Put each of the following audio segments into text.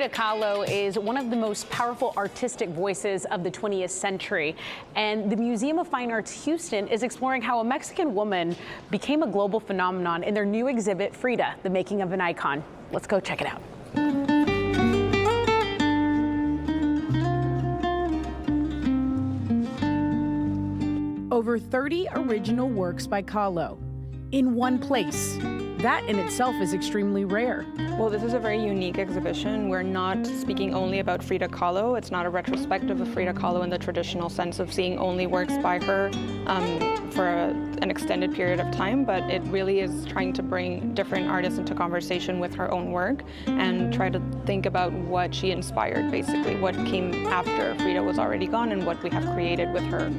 Frida Kahlo is one of the most powerful artistic voices of the 20th century. And the Museum of Fine Arts Houston is exploring how a Mexican woman became a global phenomenon in their new exhibit, Frida, The Making of an Icon. Let's go check it out. Over 30 original works by Kahlo in one place. That in itself is extremely rare. Well, this is a very unique exhibition. We're not speaking only about Frida Kahlo. It's not a retrospective of Frida Kahlo in the traditional sense of seeing only works by her for an extended period of time, but it really is trying to bring different artists into conversation with her own work and try to think about what she inspired, basically, what came after Frida was already gone and what we have created with her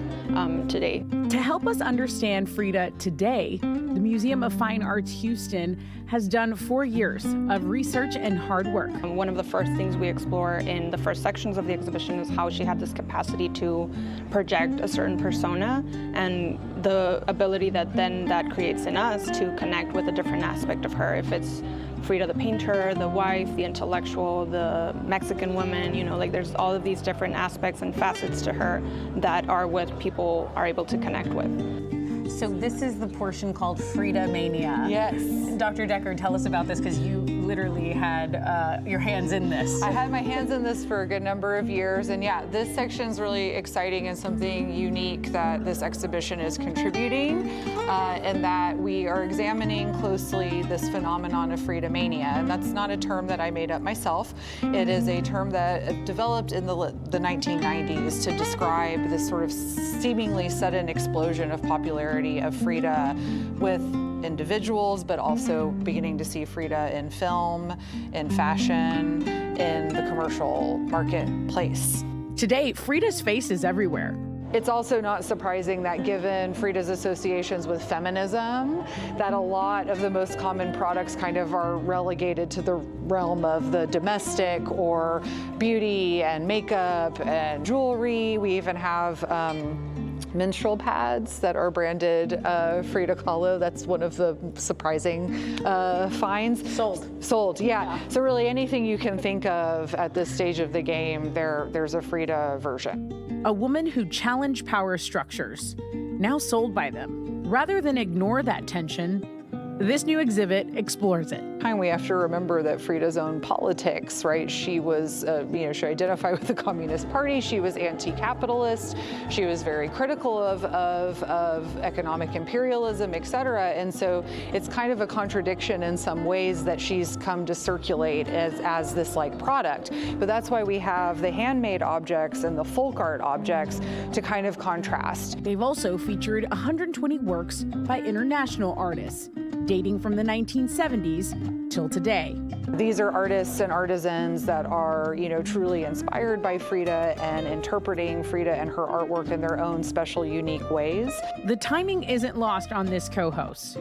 today. To help us understand Frida today, the Museum of Fine Arts Houston has done 4 years of research and hard work. One of the first things we explore in the first sections of the exhibition is how she had this capacity to project a certain persona and the ability that then that creates in us to connect with a different aspect of her. If it's Frida the painter, the wife, the intellectual, the Mexican woman, you know, like there's all of these different aspects and facets to her that are what people are able to connect with. So this is the portion called Frida Mania. Yes. Dr. Decker, tell us about this, because you literally had your hands in this. I had my hands in this for a good number of years, and yeah, this section's really exciting and something unique that this exhibition is contributing, and that we are examining closely this phenomenon of Frida Mania. And that's not a term that I made up myself. It is a term that developed in the 1990s to describe this sort of seemingly sudden explosion of popularity of Frida with individuals, but also beginning to see Frida in film, in fashion, in the commercial marketplace. Today, Frida's face is everywhere. It's also not surprising that given Frida's associations with feminism, that a lot of the most common products kind of are relegated to the realm of the domestic or beauty and makeup and jewelry. We even have menstrual pads that are branded Frida Kahlo. That's one of the surprising finds. Sold, yeah. So really anything you can think of at this stage of the game, there's a Frida version. A woman who challenged power structures, now sold by them. Rather than ignore that tension, this new exhibit explores it. And we have to remember that Frida's own politics, right? She was, she identified with the Communist Party. She was anti-capitalist. She was very critical of economic imperialism, et cetera. And so it's kind of a contradiction in some ways that she's come to circulate as this like product. But that's why we have the handmade objects and the folk art objects to kind of contrast. They've also featured 120 works by international artists, dating from the 1970s till today. These are artists and artisans that are, truly inspired by Frida and interpreting Frida and her artwork in their own special, unique ways. The timing isn't lost on this co-host.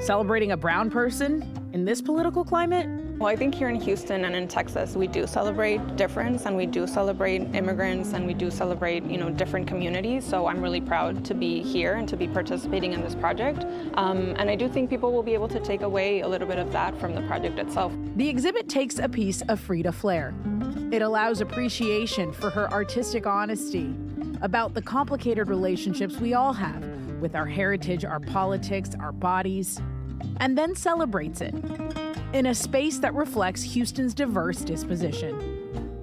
Celebrating a brown person in this political climate? Well, I think here in Houston and in Texas, we do celebrate difference and we do celebrate immigrants and we do celebrate, different communities. So I'm really proud to be here and to be participating in this project. And I do think people will be able to take away a little bit of that from the project itself. The exhibit takes a piece of Frida flair. It allows appreciation for her artistic honesty about the complicated relationships we all have with our heritage, our politics, our bodies, and then celebrates it in a space that reflects Houston's diverse disposition.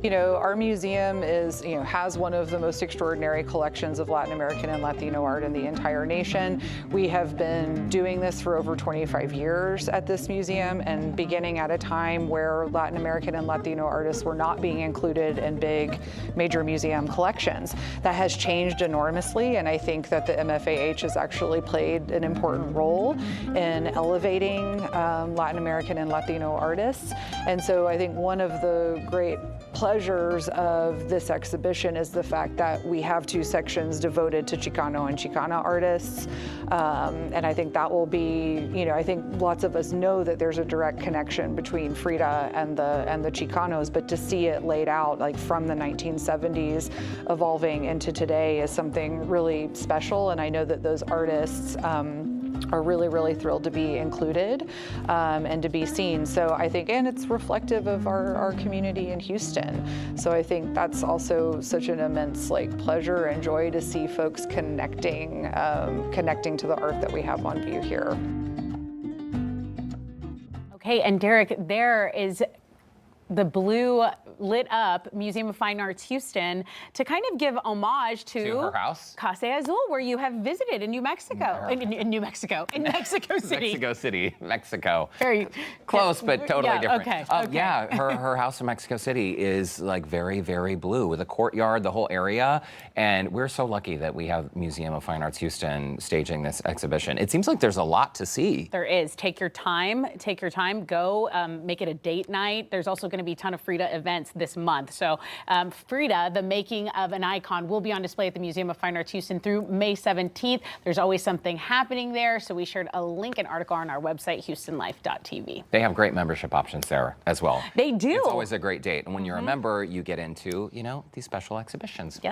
Our museum has one of the most extraordinary collections of Latin American and Latino art in the entire nation. We have been doing this for over 25 years at this museum, and beginning at a time where Latin American and Latino artists were not being included in big major museum collections. That has changed enormously, and I think that the MFAH has actually played an important role in elevating Latin American and Latino artists. And so I think one of the great pleasures of this exhibition is the fact that we have 2 sections devoted to Chicano and Chicana artists. And I think that will be, I think lots of us know that there's a direct connection between Frida and the Chicanos, but to see it laid out like from the 1970s evolving into today is something really special. And I know that those artists are really, really thrilled to be included and to be seen. So I think, and it's reflective of our community in Houston. So I think that's also such an immense pleasure and joy to see folks connecting to the art that we have on view here. Okay, and Derek, there is the blue lit up Museum of Fine Arts Houston to kind of give homage to her house, Casa Azul, where you have visited in New Mexico, in Mexico City. Mexico City, Mexico. Very close, but totally different. Okay. Yeah, her house in Mexico City is very, very blue with a courtyard, the whole area. And we're so lucky that we have Museum of Fine Arts Houston staging this exhibition. It seems like there's a lot to see. There is. Take your time. Go make it a date night. There's also going to be a ton of Frida events this month. So Frida, the making of an icon, will be on display at the Museum of Fine Arts Houston through May 17th. There's always something happening there. So we shared a link and article on our website, houstonlife.tv. They have great membership options there as well. They do. It's always a great date. And when you're a member, you get into, these special exhibitions. Yes.